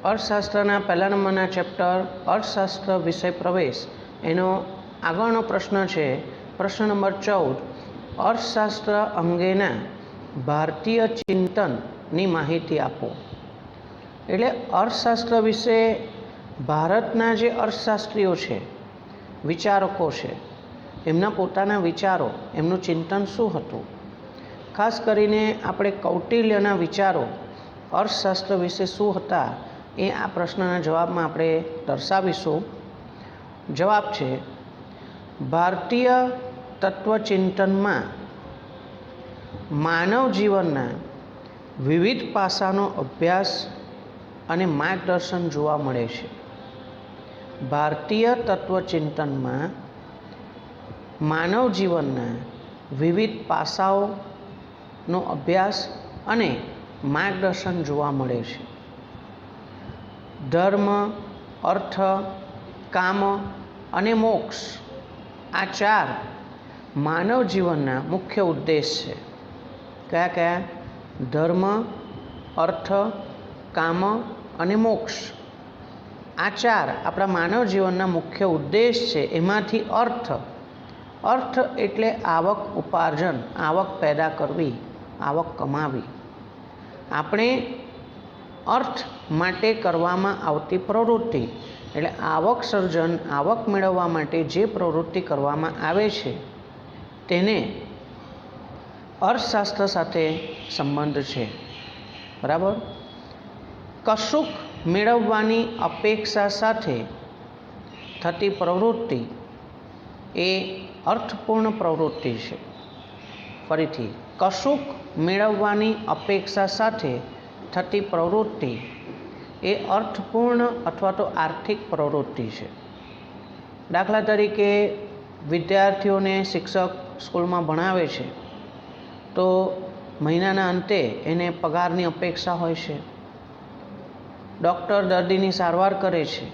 અર્થશાસ્ત્રના પહેલા નંબરના ચેપ્ટર અર્થશાસ્ત્ર વિષય પ્રવેશ એનો આગળનો પ્રશ્ન છે પ્રશ્ન નંબર 14 અર્થશાસ્ત્ર અંગેના ભારતીય ચિંતનની માહિતી આપો। એટલે અર્થશાસ્ત્ર વિશે ભારતના જે અર્થશાસ્ત્રીઓ છે, વિચારકો છે, એમના પોતાના વિચારો, એમનું ચિંતન શું હતું। ખાસ કરીને આપણે કૌટિલ્યના વિચારો અર્થશાસ્ત્ર વિશે શું હતા એ આ પ્રશ્નના જવાબમાં આપણે દર્શાવીશું। જવાબ છે ભારતીય તત્વચિંતનમાં માનવ જીવનના વિવિધ પાસાનો અભ્યાસ અને માર્ગદર્શન જોવા મળે છે। ભારતીય તત્વચિંતનમાં માનવ જીવનના વિવિધ પાસાઓનો અભ્યાસ અને માર્ગદર્શન જોવા મળે છે। ધર્મ, અર્થ, કામ અને મોક્ષ આ ચાર માનવ જીવનના મુખ્ય ઉદ્દેશ છે। કયા કયા? ધર્મ, અર્થ, કામ અને મોક્ષ આ ચાર આપણા માનવ જીવનના મુખ્ય ઉદ્દેશ છે। એમાંથી અર્થ એટલે આવક ઉપાર્જન, આવક પેદા કરવી, આવક કમાવી। આપણે અર્થ માટે કરવામાં આવતી પ્રવૃત્તિ એટલે આવક સર્જન, આવક મેળવવા માટે જે પ્રવૃત્તિ કરવામાં આવે છે તેને અર્થશાસ્ત્ર સાથે સંબંધ છે, બરાબર। કશુંક મેળવવાની અપેક્ષા સાથે થતી પ્રવૃત્તિ એ અર્થપૂર્ણ પ્રવૃત્તિ છે। ફરીથી, કશુંક મેળવવાની અપેક્ષા સાથે થતી પ્રવૃત્તિ એ અર્થપૂર્ણ અથવા તો આર્થિક પ્રવૃત્તિ છે। દાખલા તરીકે વિદ્યાર્થીઓને શિક્ષક સ્કૂલમાં ભણાવે છે તો મહિનાના અંતે એને પગારની અપેક્ષા હોય છે। ડૉક્ટર દર્દીની સારવાર કરે છે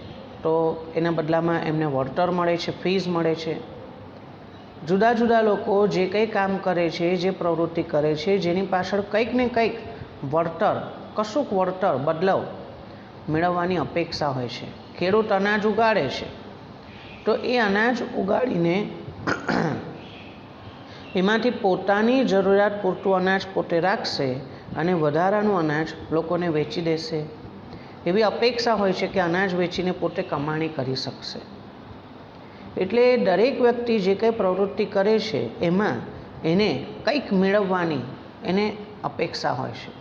તો એના બદલામાં એમને વળતર મળે છે, ફીસ મળે છે। જુદા જુદા લોકો જે કંઈ કામ કરે છે, જે પ્રવૃત્તિ કરે છે, જેની પાછળ કંઈક ને કંઈક વળતર, કશુંક વળતર, બદલાવ મેળવવાની અપેક્ષા હોય છે। ખેડૂત અનાજ ઉગાડે છે તો એ અનાજ ઉગાડીને એમાંથી પોતાની જરૂરિયાત પૂરતું અનાજ પોતે રાખશે અને વધારાનું અનાજ લોકોને વેચી દેશે। એવી અપેક્ષા હોય છે કે અનાજ વેચીને પોતે કમાણી કરી શકશે। એટલે દરેક વ્યક્તિ જે કંઈ પ્રવૃત્તિ કરે છે એમાં એને કંઈક મેળવવાની એને અપેક્ષા હોય છે।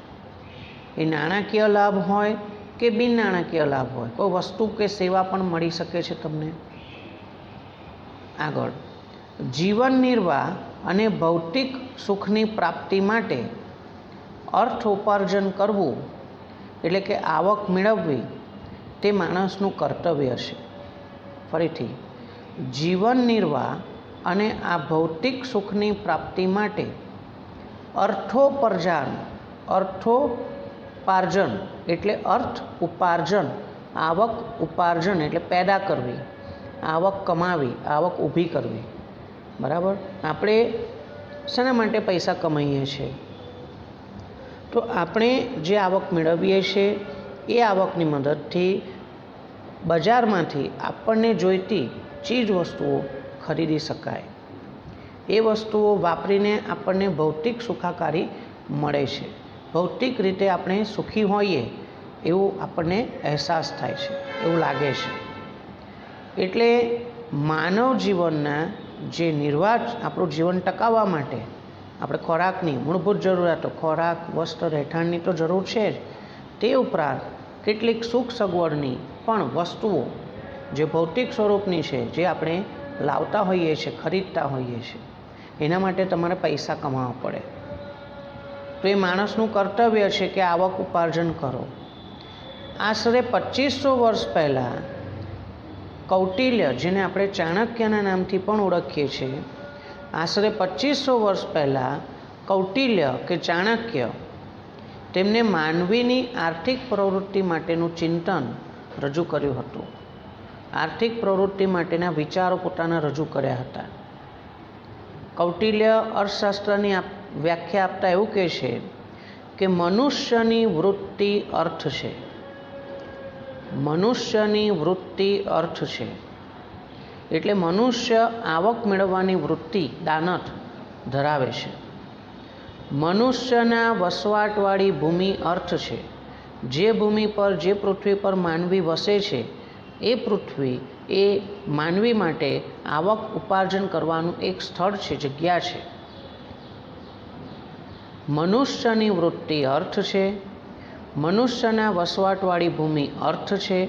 એ નાણાકીય લાભ હોય કે બિન નાણાકીય લાભ હોય, કોઈ વસ્તુ કે સેવા પણ મળી શકે છે તમને। આગળ, જીવન નિર્વાહ અને ભૌતિક સુખની પ્રાપ્તિ માટે અર્થ ઉપાર્જન કરવું એટલે કે આવક મેળવવી તે માણસનું કર્તવ્ય છે। ફરીથી, જીવન નિર્વાહ અને આ ભૌતિક સુખની પ્રાપ્તિ માટે અર્થોપાર્જન એટલે અર્થ ઉપાર્જન, આવક ઉપાર્જન એટલે પેદા કરવી, આવક કમાવી, આવક ઊભી કરવી, બરાબર। આપણે શેના માટે પૈસા કમાઈએ છીએ? તો આપણે જે આવક મેળવીએ છીએ એ આવકની મદદથી બજારમાંથી આપણને જોઈતી ચીજ વસ્તુઓ ખરીદી શકાય। એ વસ્તુઓ વાપરીને આપણને ભૌતિક સુખાકારી મળે છે, ભૌતિક રીતે આપણે સુખી હોઈએ એવું આપણને અહેસાસ થાય છે, એવું લાગે છે। એટલે માનવ જીવનના જે નિર્વાહ, આપણું જીવન ટકાવવા માટે આપણે ખોરાકની મૂળભૂત જરૂરિયાતો, ખોરાક, વસ્ત્ર, રહેઠાણની તો જરૂર છે જ, તે ઉપરાંત કેટલીક સુખ સગવડની પણ વસ્તુઓ જે ભૌતિક સ્વરૂપની છે, જે આપણે લાવતા હોઈએ છીએ, ખરીદતા હોઈએ છીએ, એના માટે તમારે પૈસા કમાવા પડે। તો એ માણસનું કર્તવ્ય છે કે આવક ઉપાર્જન કરો। આશરે 2500 વર્ષ પહેલાં કૌટિલ્ય, જેને આપણે ચાણક્યના નામથી પણ ઓળખીએ છીએ, આશરે 2500 વર્ષ પહેલાં કૌટિલ્ય કે ચાણક્ય તેમને માનવીની આર્થિક પ્રવૃત્તિ માટેનું ચિંતન રજૂ કર્યું હતું। આર્થિક પ્રવૃત્તિ માટેના વિચારો પોતાના રજૂ કર્યા હતા। કૌટિલ્ય અર્થશાસ્ત્રની વ્યાખ્યા આપતા એવું કહે છે કે મનુષ્યની વૃત્તિ અર્થ છે। મનુષ્યની વૃત્તિ અર્થ છે, એટલે મનુષ્ય આવક મેળવવાની વૃત્તિ દાનત ધરાવે છે. મનુષ્યના વસવાટવાળી ભૂમિ અર્થ છે, જે ભૂમિ પર જે પૃથ્વી પર માનવી વસે છે એ પૃથ્વી એ માનવી માટે આવક ઉપાર્જન કરવાનું એક સ્થળ છે, જગ્યા છે. મનુષ્યની વૃત્તિ અર્થ છે, મનુષ્યના વસવાટવાળી ભૂમિ અર્થ છે.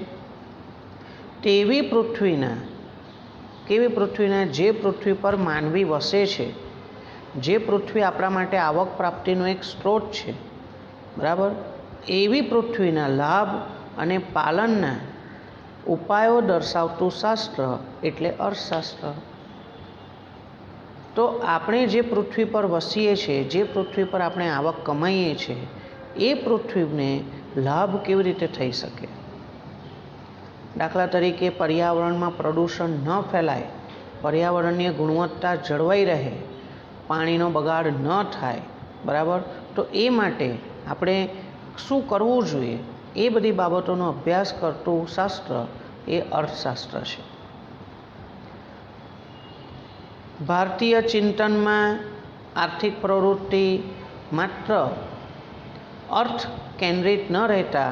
તેવી પૃથ્વીના, કેવી પૃથ્વીના, જે પૃથ્વી પર માનવી વસે છે, જે પૃથ્વી આપણા માટે આવક પ્રાપ્તિનો એક સ્ત્રોત છે, બરાબર, એવી પૃથ્વીના લાભ અને પાલનના ઉપાયો દર્શાવતું શાસ્ત્ર એટલે અર્થશાસ્ત્ર. તો આપણે જે પૃથ્વી પર વસીએ છીએ, જે પૃથ્વી પર આપણે આવક કમાઈએ છીએ, એ પૃથ્વીને લાભ કેવી રીતે થઈ શકે? દાખલા તરીકે પર્યાવરણમાં પ્રદૂષણ ન ફેલાય, પર્યાવરણીય ગુણવત્તા જળવાઈ રહે, પાણીનો બગાડ ન થાય, બરાબર, તો એ માટે આપણે શું કરવું જોઈએ એ બધી બાબતોનો અભ્યાસ કરતું શાસ્ત્ર એ અર્થશાસ્ત્ર છે. ભારતીય ચિંતનમાં આર્થિક પ્રવૃત્તિ માત્ર અર્થ કેન્દ્રિત ન રહેતા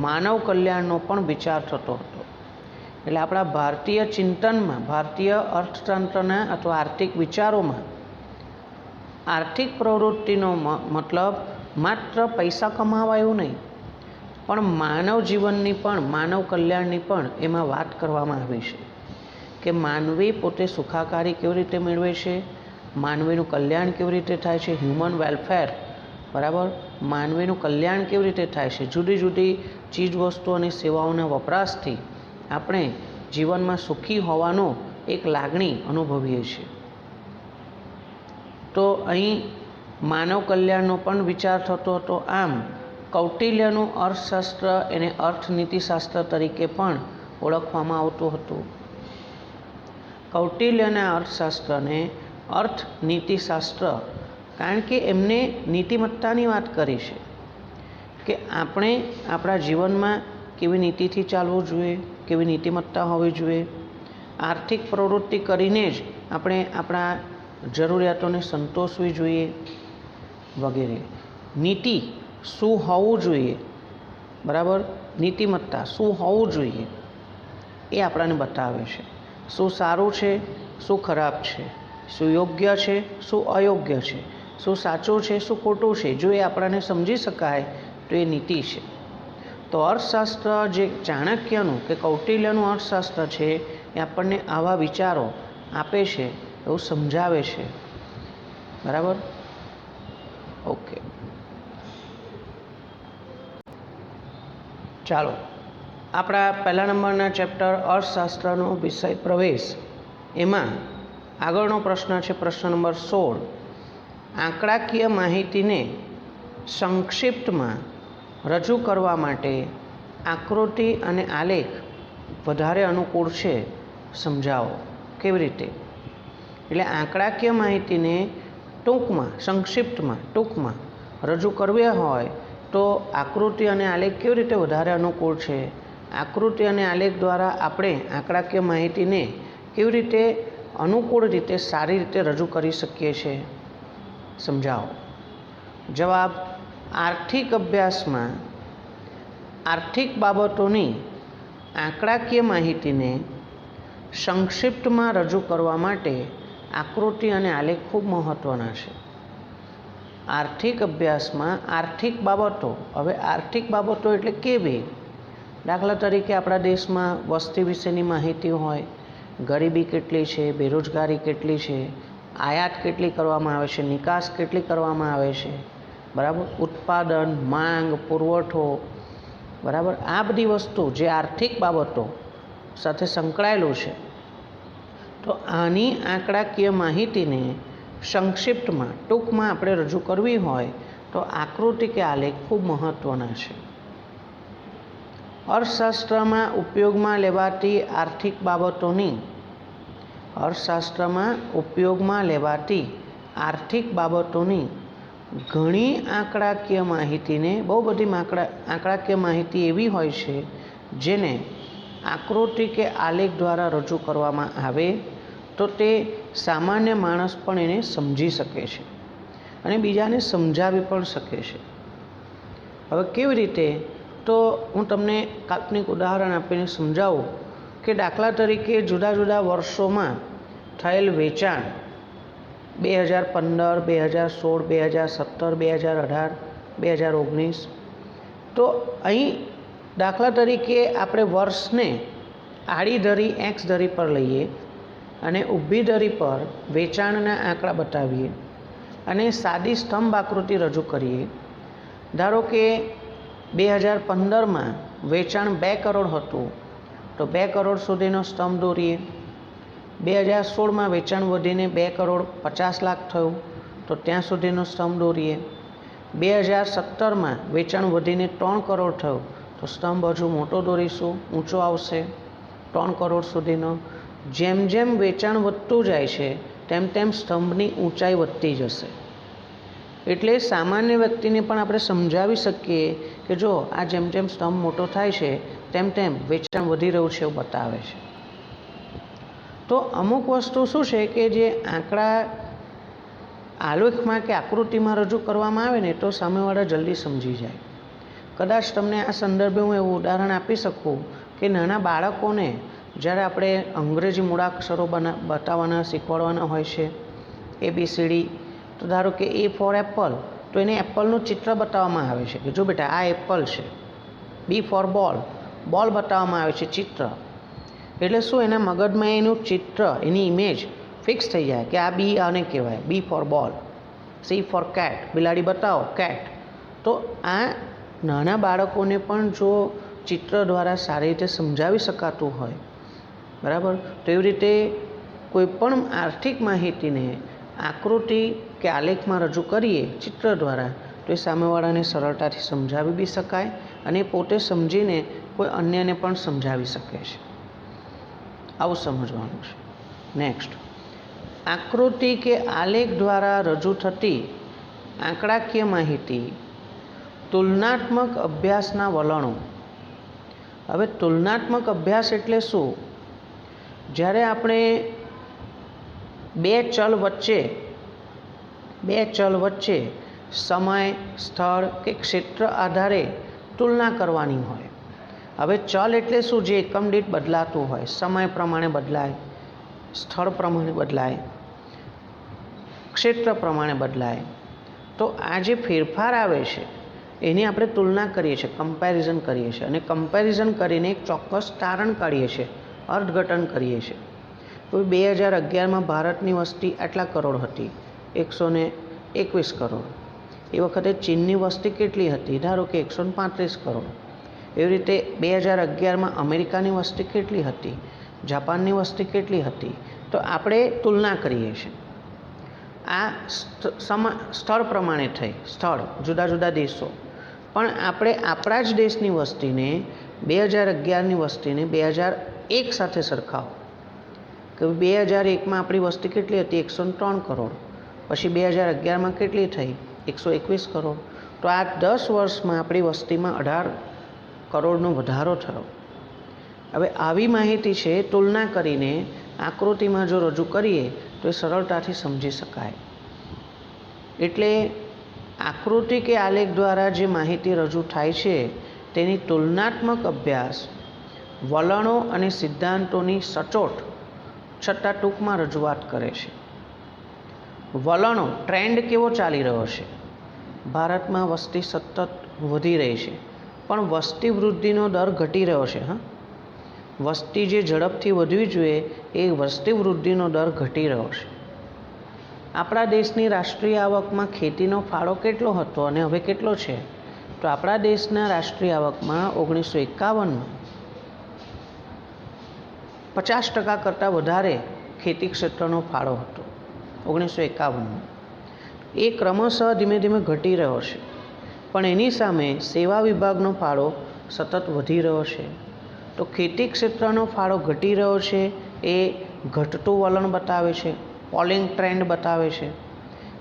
માનવ કલ્યાણનો પણ વિચાર થતો હતો. એટલે આપણા ભારતીય ચિંતનમાં, ભારતીય અર્થતંત્રના અથવા આર્થિક વિચારોમાં આર્થિક પ્રવૃત્તિનો મતલબ માત્ર પૈસા કમાવા એવું નહીં, પણ માનવ જીવનની પણ, માનવ કલ્યાણની પણ એમાં વાત કરવામાં આવી છે કે માનવી પોતે સુખાકારી કેવી રીતે મેળવે છે, માનવીનું કલ્યાણ કેવી રીતે થાય છે, હ્યુમન વેલફેર, બરાબર, માનવીનું કલ્યાણ કેવી રીતે થાય છે. જુદી જુદી ચીજવસ્તુઓ અને સેવાઓના વપરાશથી આપણે જીવનમાં સુખી હોવાનો એક લાગણી અનુભવીએ છીએ. તો અહીં માનવ કલ્યાણનો પણ વિચાર થતો હતો. આમ કૌટિલ્યનું અર્થશાસ્ત્ર એને અર્થનીતિશાસ્ત્ર તરીકે પણ ઓળખવામાં આવતું હતું. કૌટિલ્યના અર્થશાસ્ત્રને અર્થનીતિશાસ્ત્ર કારણ કે એમને નીતિમત્તાની વાત કરી છે કે આપણે આપણા જીવનમાં કેવી નીતિથી ચાલવું જોઈએ, કેવી નીતિમત્તા હોવી જોઈએ, આર્થિક પ્રવૃત્તિ કરીને જ આપણે આપણા જરૂરિયાતોને સંતોષવી જોઈએ વગેરે. નીતિ શું હોવું જોઈએ, બરાબર, નીતિમત્તા શું હોવું જોઈએ એ આપણને બતાવે છે. શું સારું છે, શું ખરાબ છે, શું યોગ્ય છે, શું અયોગ્ય છે, શું સાચું છે, શું ખોટું છે, જો એ આપણને સમજી શકાય તો એ નીતિ છે. તો અર્થશાસ્ત્ર જે ચાણક્યનું કે કૌટિલ્યનું અર્થશાસ્ત્ર છે એ આપણને આવા વિચારો આપે છે, એવું સમજાવે છે, બરાબર. ઓકે, ચાલો આપણા પહેલા નંબરના ચેપ્ટર અર્થશાસ્ત્રનો વિષય પ્રવેશ, એમાં આગળનો પ્રશ્ન છે પ્રશ્ન નંબર 16. આંકડાકીય માહિતીને સંક્ષિપ્તમાં રજૂ કરવા માટે આકૃતિ અને આલેખ વધારે અનુકૂળ છે, સમજાવો. કેવી રીતે? એટલે આંકડાકીય માહિતીને ટૂંકમાં, સંક્ષિપ્તમાં, ટૂંકમાં રજૂ કરવી હોય તો આકૃતિ અને આલેખ કેવી રીતે વધારે અનુકૂળ છે? આકૃતિ અને આલેખ દ્વારા આપણે આંકડાકીય માહિતીને કેવી રીતે અનુકૂળ રીતે, સારી રીતે રજૂ કરી શકીએ છીએ, સમજાવો. જવાબ: આર્થિક અભ્યાસમાં આર્થિક બાબતોની આંકડાકીય માહિતીને સંક્ષિપ્તમાં રજૂ કરવા માટે આકૃતિ અને આલેખ ખૂબ મહત્ત્વના છે. આર્થિક અભ્યાસમાં આર્થિક બાબતો, હવે આર્થિક બાબતો એટલે કેવી? દાખલા તરીકે આપણા દેશમાં વસ્તી વિશેની માહિતી હોય, ગરીબી કેટલી છે, બેરોજગારી કેટલી છે, આયાત કેટલી કરવામાં આવે છે, નિકાસ કેટલી કરવામાં આવે છે, બરાબર, ઉત્પાદન, માંગ, પુરવઠો, બરાબર, આ બધી વસ્તુ જે આર્થિક બાબતો સાથે સંકળાયેલું છે. તો આની આંકડાકીય માહિતીને સંક્ષિપ્તમાં, ટૂંકમાં આપણે રજૂ કરવી હોય તો આકૃતિ કે આલેખ ખૂબ મહત્ત્વના છે. અર્થશાસ્ત્રમાં ઉપયોગમાં લેવાતી આર્થિક બાબતોની, અર્થશાસ્ત્રમાં ઉપયોગમાં લેવાતી આર્થિક બાબતોની ઘણી આંકડાકીય માહિતીને, બહુ બધી આંકડાકીય માહિતી એવી હોય છે જેને આકૃતિ કે આલેખ દ્વારા રજૂ કરવામાં આવે તો તે સામાન્ય માણસ પણ એને સમજી શકે છે અને બીજાને સમજાવી પણ શકે છે. હવે કેવી રીતે, તો હું તમને કાલ્પનિક ઉદાહરણ આપીને સમજાવું કે દાખલા તરીકે જુદા જુદા વર્ષોમાં થયેલ વેચાણ 2015, 2016, 2017, 2018, 2019. તો અહીં દાખલા તરીકે આપણે વર્ષને આડી ધરી એક્સ ધરી પર લઈએ અને ઊભી ધરી પર વેચાણના આંકડા બતાવીએ અને સાદી સ્તંભ આકૃતિ રજૂ કરીએ. ધારો કે 2015માં વેચાણ 2 કરોડ હતું તો 2 કરોડ સુધીનો સ્તંભ દોરીએ. 2016માં વેચાણ વધીને 2 કરોડ 50 લાખ થયું તો ત્યાં સુધીનો સ્તંભ દોરીએ. 2017માં વેચાણ વધીને 3 કરોડ થયું તો સ્તંભ હજુ મોટો દોરીશું, ઊંચો આવશે 3 કરોડ સુધીનો. જેમ જેમ વેચાણ વધતું જાય છે તેમ તેમ સ્તંભની ઊંચાઈ વધતી જશે. એટલે સામાન્ય વ્યક્તિને પણ આપણે સમજાવી શકીએ કે જો આ જેમ જેમ સ્તંભ મોટો થાય છે તેમ તેમ વેચાણ વધી રહ્યું છે એવું બતાવે છે. તો અમુક વસ્તુ શું છે કે જે આંકડા આલેખમાં કે આકૃતિમાં રજૂ કરવામાં આવે ને તો સામેવાળા જલ્દી સમજી જાય. કદાચ તમને આ સંદર્ભે હું એવું ઉદાહરણ આપી શકું કે નાના બાળકોને જ્યારે આપણે અંગ્રેજી મૂળાક્ષરો બતાવવાના શીખવાડવાના હોય છે, ABCD, તો ધારો કે A ફોર એપલ, તો એને એપલનું ચિત્ર બતાવવામાં આવે છે કે જો બેટા આ એપલ છે. B ફોર બોલ, બોલ બતાવવામાં આવે છે ચિત્ર. એટલે શું, એના મગજમાં એનું ચિત્ર, એની ઇમેજ ફિક્સ થઈ જાય કે આ બી આને કહેવાય, B ફોર બોલ. C ફોર કેટ, બિલાડી બતાવો, કેટ. તો આ નાના બાળકોને પણ જો ચિત્ર દ્વારા સારી રીતે સમજાવી શકાતું હોય, બરાબર, તો એવી રીતે કોઈ પણ આર્થિક માહિતીને આકૃતિ કે આલેખમાં રજૂ કરીએ ચિત્ર દ્વારા તો એ સામેવાળાને સરળતાથી સમજાવી બી શકાય અને પોતે સમજીને કોઈ અન્યને પણ સમજાવી શકે છે. આવું સમજવાનું છે. નેક્સ્ટ, આકૃતિ કે આલેખ દ્વારા રજૂ થતી આંકડાકીય માહિતી તુલનાત્મક અભ્યાસના વલણો. હવે તુલનાત્મક અભ્યાસ એટલે શું? જ્યારે આપણે બે ચલ વચ્ચે સમય, સ્થળ કે ક્ષેત્ર આધારે તુલના કરવાની હોય. હવે ચલ એટલે શું? જે એકમ દીઠ બદલાતું હોય, સમય પ્રમાણે બદલાય, સ્થળ પ્રમાણે બદલાય, ક્ષેત્ર પ્રમાણે બદલાય. તો આ જે ફેરફાર આવે છે એની આપણે તુલના કરીએ છીએ, કમ્પેરિઝન કરીએ છીએ અને કમ્પેરિઝન કરીને એક ચોક્કસ તારણ કાઢીએ છીએ, અર્થઘટન કરીએ છીએ. તો 2011માં ભારતની વસ્તી આટલા કરોડ હતી, 121 કરોડ. એ વખતે ચીનની વસ્તી કેટલી હતી? ધારો કે 135 કરોડ. એવી રીતે 2011માં અમેરિકાની વસ્તી કેટલી હતી, જાપાનની વસ્તી કેટલી હતી? તો આપણે તુલના કરીએ છીએ. આ સ્થળ પ્રમાણે થઈ, સ્થળ જુદા જુદા દેશો, પણ આપણે આપણા જ દેશની વસ્તીને 2011ની વસ્તીને 2001 સાથે સરખાવો કે 2001માં આપણી વસ્તી કેટલી હતી? 103 કરોડ. પછી 2011માં કેટલી થઈ? 121 કરોડ. તો આ 10 વર્ષમાં આપણી વસ્તીમાં 18 કરોડનો વધારો થયો. હવે આવી માહિતી છે તુલના કરીને આકૃતિમાં જો રજૂ કરીએ તો એ સરળતાથી સમજી શકાય. એટલે આકૃતિ કે આલેખ દ્વારા જે માહિતી રજૂ થાય છે તેની તુલનાત્મક અભ્યાસ વલણો અને સિદ્ધાંતોની સચોટ છતાં ટૂંકમાં રજૂઆત કરે છે. વલણો, ટ્રેન્ડ કેવો ચાલી રહ્યો છે? ભારતમાં વસ્તી સતત વધી રહી છે, પણ વસ્તી વૃદ્ધિનો દર ઘટી રહ્યો છે. વસ્તી જે ઝડપથી વધવી જોઈએ એ વસ્તી વૃદ્ધિનો દર ઘટી રહ્યો છે. આપણા દેશની રાષ્ટ્રીય આવકમાં ખેતીનો ફાળો કેટલો હતો અને હવે કેટલો છે? તો આપણા દેશના રાષ્ટ્રીય આવકમાં 1951માં 50% કરતાં વધારે ખેતી ક્ષેત્રનો ફાળો હતો. 1951માં એ ક્રમશઃ ધીમે ધીમે ઘટી રહ્યો છે, પણ એની સામે સેવા વિભાગનો ફાળો સતત વધી રહ્યો છે. તો ખેતી ક્ષેત્રનો ફાળો ઘટી રહ્યો છે એ ઘટતું વલણ બતાવે છે, ફોલિંગ ટ્રેન્ડ બતાવે છે.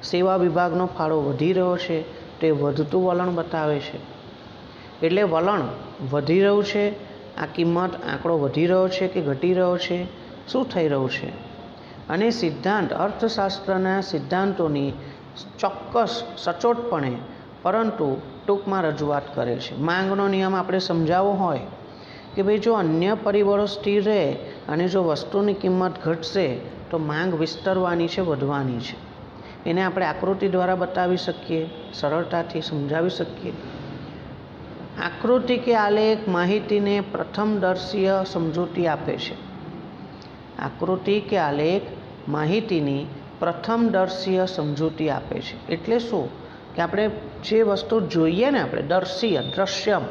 સેવા વિભાગનો ફાળો વધી રહ્યો છે તે વધતું વલણ બતાવે છે. એટલે વલણ વધી રહ્યું છે આ કિંમત આંકડો વધી રહ્યો છે કે ઘટી રહ્યો છે, શું થઈ રહ્યું છે. અને સિદ્ધાંત અર્થશાસ્ત્રના સિદ્ધાંતોની ચોક્કસ સચોટપણે પરંતુ ટૂંકમાં રજૂઆત કરે છે. માંગનો નિયમ આપણે સમજાવવો હોય કે ભાઈ જો અન્ય પરિબળો સ્થિર રહે અને જો વસ્તુની કિંમત ઘટશે તો માંગ વિસ્તરવાની છે, વધવાની છે. એને આપણે આકૃતિ દ્વારા બતાવી શકીએ, સરળતાથી સમજાવી શકીએ. આકૃતિ કે આલેખ માહિતીને પ્રથમદર્શીય સમજૂતી આપે છે. આકૃતિ કે આલેખ માહિતીની પ્રથમદર્શીય સમજૂતી આપે છે. એટલે શું કે આપણે જે વસ્તુ જોઈએ ને, આપણે દર્શીય દ્રશ્યમ,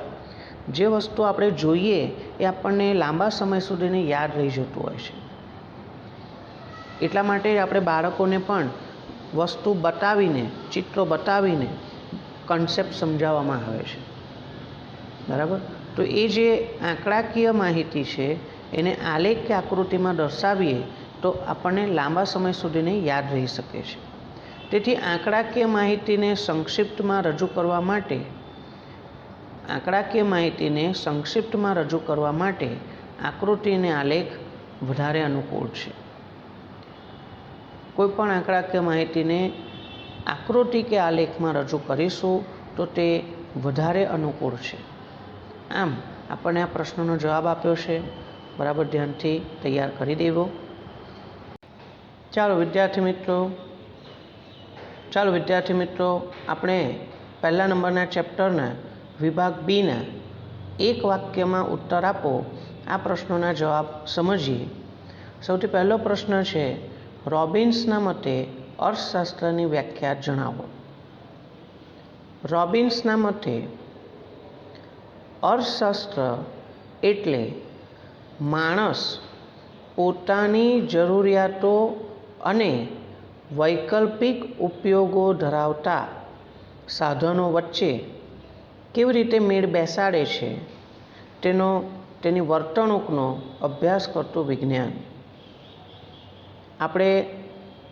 જે વસ્તુ આપણે જોઈએ એ આપણને લાંબા સમય સુધીને યાદ રહી જતું હોય છે. એટલા માટે આપણે બાળકોને પણ વસ્તુ બતાવીને, ચિત્રો બતાવીને કન્સેપ્ટ સમજાવવામાં આવે છે. બરાબર. તો એ જે આંકડાકીય માહિતી છે એને આલેખ કે આકૃતિમાં દર્શાવીએ તો આપણને લાંબા સમય સુધીને યાદ રહી શકે છે. તેથી આંકડાકીય માહિતીને સંક્ષિપ્તમાં રજૂ કરવા માટે આકૃતિ અને આલેખ વધારે અનુકૂળ છે. કોઈપણ આંકડાકીય માહિતીને આકૃતિ કે આલેખમાં રજૂ કરીશું તો તે વધારે અનુકૂળ છે. આમ આપણને આ પ્રશ્નનો જવાબ આપ્યો છે, બરાબર ધ્યાનથી તૈયાર કરી દેવો. ચાલો વિદ્યાર્થી મિત્રો આપણે પહેલા નંબરના ચેપ્ટરના વિભાગ બીના એક વાક્યમાં ઉત્તર આપો આ પ્રશ્નોના જવાબ સમજીએ. સૌથી પહેલો પ્રશ્ન છે, રોબિન્સના મતે અર્થશાસ્ત્રની વ્યાખ્યા જણાવો. રોબિન્સના મતે અર્થશાસ્ત્ર એટલે માણસ પોતાની જરૂરિયાતો અને વૈકલ્પિક ઉપયોગો ધરાવતા સાધનો વચ્ચે કેવી રીતે મેળ બેસાડે છે તેની વર્તણૂકનો અભ્યાસ કરતું વિજ્ઞાન. આપણે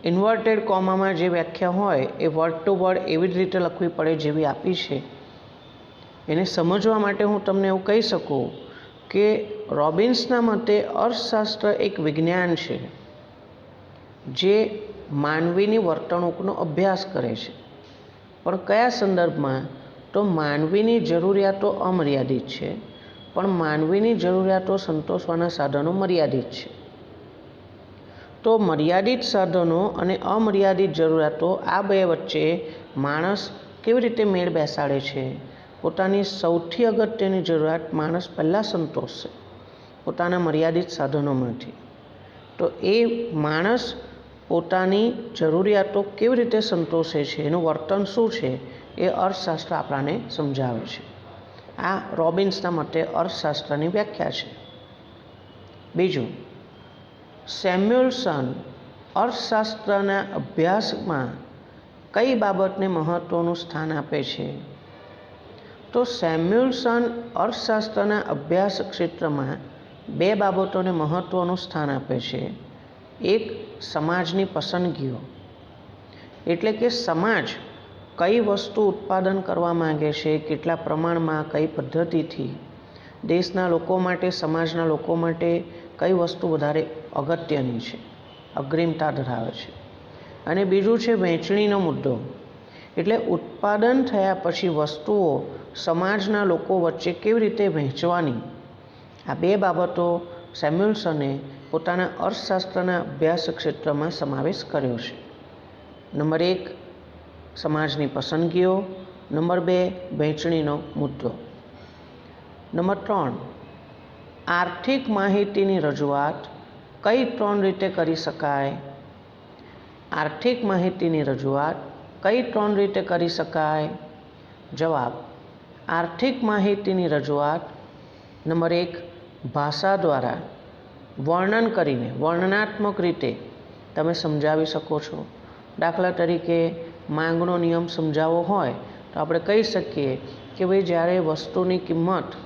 ઇન્વર્ટેડ કોમામાં જે વ્યાખ્યા હોય એ વર્ડ ટુ વર્ડ એવી જ રીતે લખવી પડે જેવી આપી છે. એને સમજવા માટે હું તમને એવું કહી શકું કે રોબિન્સના મતે અર્થશાસ્ત્ર એક વિજ્ઞાન છે જે માનવીની વર્તણૂકનો અભ્યાસ કરે છે. પણ કયા સંદર્ભમાં? તો માનવીની જરૂરિયાતો અમર્યાદિત છે, પણ માનવીની જરૂરિયાતો સંતોષવાના સાધનો મર્યાદિત છે. તો મર્યાદિત સાધનો અને અમર્યાદિત જરૂરિયાતો આ બે વચ્ચે માણસ કેવી રીતે મેળ બેસાડે છે? પોતાની સૌથી અગત્યની જરૂરિયાત માણસ પહેલાં સંતોષશે પોતાના મર્યાદિત સાધનોમાંથી. તો એ માણસ પોતાની જરૂરિયાતો કેવી રીતે સંતોષે છે, એનું વર્તન શું છે, એ અર્થશાસ્ત્ર આપણને સમજાવે છે. આ રોબિન્સના મતે અર્થશાસ્ત્રની વ્યાખ્યા છે. બીજું, સેમ્યુઅલ્સન અર્થશાસ્ત્રના અભ્યાસમાં કઈ બાબતને મહત્ત્વનું સ્થાન આપે છે? તો સેમ્યુઅલ્સન અર્થશાસ્ત્રના અભ્યાસ ક્ષેત્રમાં બે બાબતોને મહત્ત્વનું સ્થાન આપે છે. એક, સમાજની પસંદગીઓ, એટલે કે સમાજ કઈ વસ્તુ ઉત્પાદન કરવા માંગે છે, કેટલા પ્રમાણમાં, કઈ પદ્ધતિથી, દેશના લોકો માટે, સમાજના લોકો માટે કઈ વસ્તુ વધારે અગત્યની છે, અગ્રિમતા ધરાવે છે. અને બીજું છે વહેંચણીનો મુદ્દો, એટલે ઉત્પાદન થયા પછી વસ્તુઓ સમાજના લોકો વચ્ચે કેવી રીતે વહેંચવાની. આ બે બાબતો સેમ્યુઅલ્સને પોતાના અર્થશાસ્ત્રના અભ્યાસ ક્ષેત્રમાં સમાવેશ કર્યો છે. નંબર 1, સમાજની પસંદગીઓ. નંબર 2, વહેંચણીનો મુદ્દો. નંબર 3, આર્થિક માહિતીની રજૂઆત કઈ 3 રીતે કરી શકાય? આર્થિક માહિતીની રજૂઆત કઈ 3 રીતે કરી શકાય? જવાબ, આર્થિક માહિતીની રજૂઆત નંબર 1, ભાષા દ્વારા વર્ણન કરીને, વર્ણનાત્મક રીતે તમે સમજાવી શકો છો. દાખલા તરીકે માંગનો નિયમ સમજાવવો હોય તો આપણે કહી શકીએ કે ભાઈ જ્યારે વસ્તુની કિંમત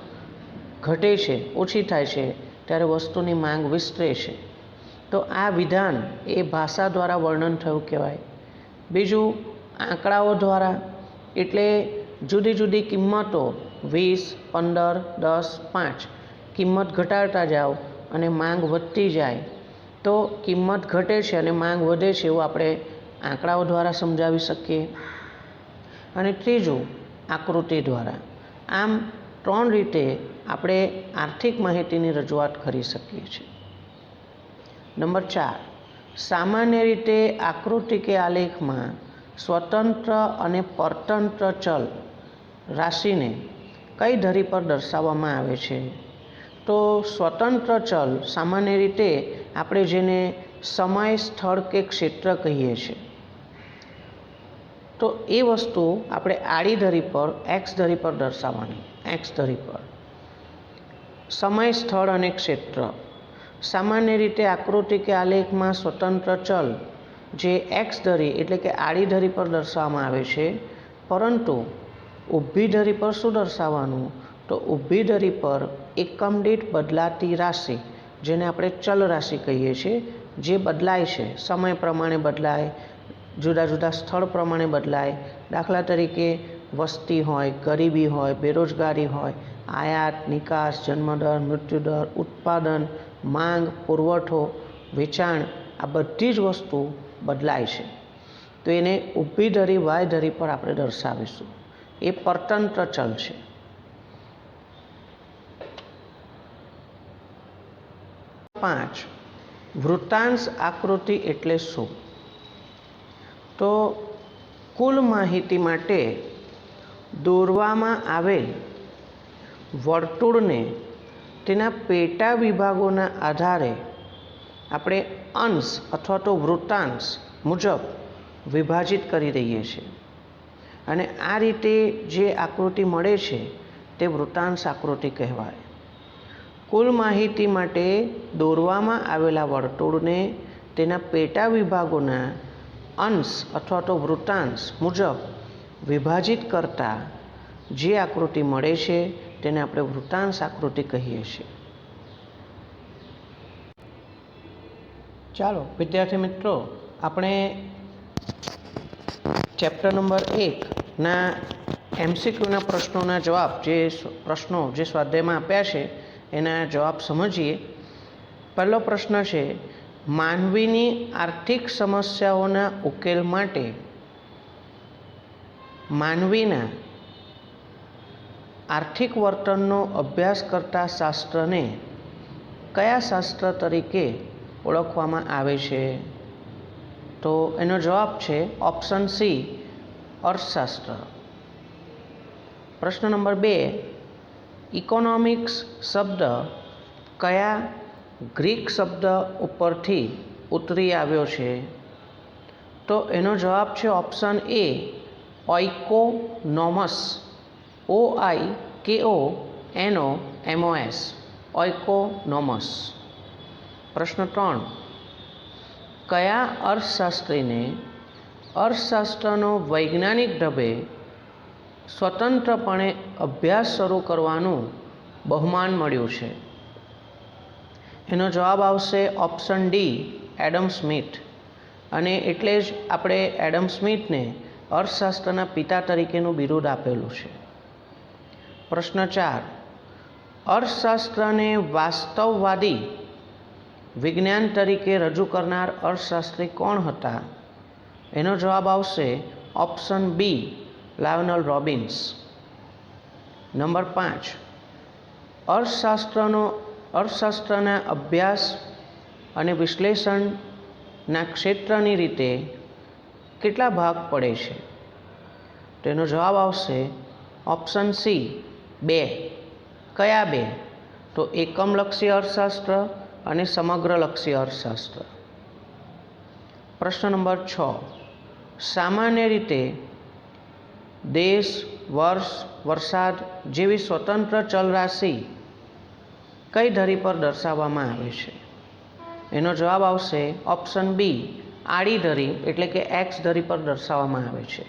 ઘટે છે, ઓછી થાય છે, ત્યારે વસ્તુની માંગ વિસ્તરે છે. તો આ વિધાન એ ભાષા દ્વારા વર્ણન થયું કહેવાય. બીજું, આંકડાઓ દ્વારા, એટલે જુદી જુદી કિંમતો 20, 15, 10, 5 કિંમત ઘટાડતા જાઓ અને માંગ વધતી જાય તો કિંમત ઘટે છે અને માંગ વધે છે એવું આપણે આંકડાઓ દ્વારા સમજાવી શકીએ. અને ત્રીજું આકૃતિ દ્વારા. આમ 3 રીતે આપણે આર્થિક માહિતીની રજૂઆત કરી શકીએ છીએ. નંબર 4, સામાન્ય રીતે આકૃતિ કે આલેખમાં સ્વતંત્ર અને પરતંત્ર ચલ રાશિને કઈ ધરી પર દર્શાવવામાં આવે છે? તો સ્વતંત્ર ચલ સામાન્ય રીતે આપણે જેને સમય, સ્થળ કે ક્ષેત્ર કહીએ છીએ, તો એ વસ્તુ આપણે આડી ધરી પર એક્સ ધરી પર દર્શાવવાની. એક્સ ધરી પર સમય, સ્થળ અને ક્ષેત્ર. સામાન્ય રીતે આકૃતિ કે આલેખમાં સ્વતંત્ર ચલ જે એક્સ ધરી એટલે કે આડી ધરી પર દર્શાવવામાં આવે છે, પરંતુ ઊભી ધરી પર શું દર્શાવવાનું? તો ઊભી ધરી પર એકમ દીઠ બદલાતી રાશિ, જેને આપણે ચલ રાશિ કહીએ છીએ, જે બદલાય છે, સમય પ્રમાણે બદલાય, જુદા જુદા સ્થળ પ્રમાણે બદલાય. દાખલા તરીકે વસ્તી હોય, ગરીબી હોય, બેરોજગારી હોય, આયાત, નિકાસ, જન્મદર, મૃત્યુદર, ઉત્પાદન, માંગ, પુરવઠો, વેચાણ, આ બધી જ વસ્તુ બદલાય છે. તો એને ઊભી ધરી વાય ધરી પર આપણે દર્શાવીશું. એ પરતંત્ર ચલ છે. પાંચ, વૃત્તાંશ આકૃતિ એટલે શું? તો કુલ માહિતી માટે દોરવામાં આવેલ વર્તુળને તેના પેટા વિભાગોના આધારે આપણે અંશ અથવા તો વૃત્તાંશ મુજબ વિભાજિત કરી દઈએ છીએ અને આ રીતે જે આકૃતિ મળે છે તે વૃત્તાંશ આકૃતિ કહેવાય. કુલ માહિતી માટે દોરવામાં આવેલા વર્તુળને તેના પેટા વિભાગોના અંશ અથવા તો વૃત્તાંશ મુજબ વિભાજિત કરતા જે આકૃતિ મળે છે તેને આપણે વૃત્તાંશ આકૃતિ કહીએ છીએ. ચાલો વિદ્યાર્થી મિત્રો, આપણે ચેપ્ટર નંબર 1ના MCQના પ્રશ્નોના જવાબ, જે સ્વાધ્યાયમાં આપ્યા છે એના જવાબ સમજીએ. પહેલો પ્રશ્ન છે, માનવીની આર્થિક સમસ્યાઓના ઉકેલ માટે માનવીના આર્થિક વર્તનનો અભ્યાસ કરતા શાસ્ત્રને કયા શાસ્ત્ર તરીકે ઓળખવામાં આવે છે? તો એનો જવાબ છે ઓપ્શન સી, અર્થશાસ્ત્ર. પ્રશ્ન નંબર 2, ઇકોનોમિક્સ શબ્દ કયા ગ્રીક શબ્દ ઉપરથી ઉતરી આવ્યો છે? તો એનો જવાબ છે ઓપ્શન એ, ઓઇકોનોમસ. OIKONOMOS, ઓઇકોનોમસ. પ્રશ્ન 3, કયા અર્થશાસ્ત્રીને અર્થશાસ્ત્રનો વૈજ્ઞાનિક ઢબે સ્વતંત્રપણે અભ્યાસ શરૂ કરવાનું બહુમાન મળ્યું છે? એનો જવાબ આવશે ઓપ્શન ડી, એડમ સ્મિથ. અને એટલે જ આપણે એડમ સ્મિથને અર્થશાસ્ત્રના પિતા તરીકેનું બિરુદ આપેલું છે. પ્રશ્ન 4, અર્થશાસ્ત્રને વાસ્તવવાદી વિજ્ઞાન તરીકે રજૂ કરનાર અર્થશાસ્ત્રી કોણ હતા? એનો જવાબ આવશે ઓપ્શન બી, લાયોનેલ રોબિન્સ. નંબર 5, અર્થશાસ્ત્રના અભ્યાસ અને વિશ્લેષણના ક્ષેત્રની રીતે કેટલા ભાગ પડે છે? તેનો જવાબ આવશે ઓપ્શન સી, 2. કયા 2? તો એકમલક્ષી અર્થશાસ્ત્ર અને સમગ્રલક્ષી અર્થશાસ્ત્ર. પ્રશ્ન નંબર 6, સામાન્ય રીતે દેશ, વર્ષ, વરસાદ જેવી સ્વતંત્ર ચલ રાશિ કઈ ધરી પર દર્શાવવામાં આવે છે? એનો જવાબ આવશે ઓપ્શન બી, આડી ધરી એટલે કે એક્સ ધરી પર દર્શાવવામાં આવે છે.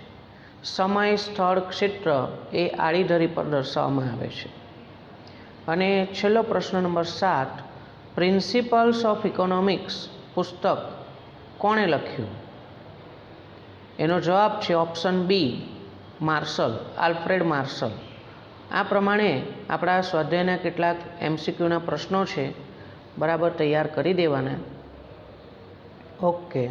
સમય, સ્થળ, ક્ષેત્ર એ આડી ધરી પર દર્શાવવામાં આવે છે. અને છેલ્લો પ્રશ્ન નંબર 7, પ્રિન્સિપલ્સ ઓફ ઇકોનોમિક્સ પુસ્તક કોણે લખ્યું? એનો જવાબ છે option B, Marshall, Alfred Marshall. આ પ્રમાણે આપણા સ્વાધ્યાયના કેટલાક MCQના પ્રશ્નો છે બરાબર તૈયાર કરી દેવાના. ઓકે.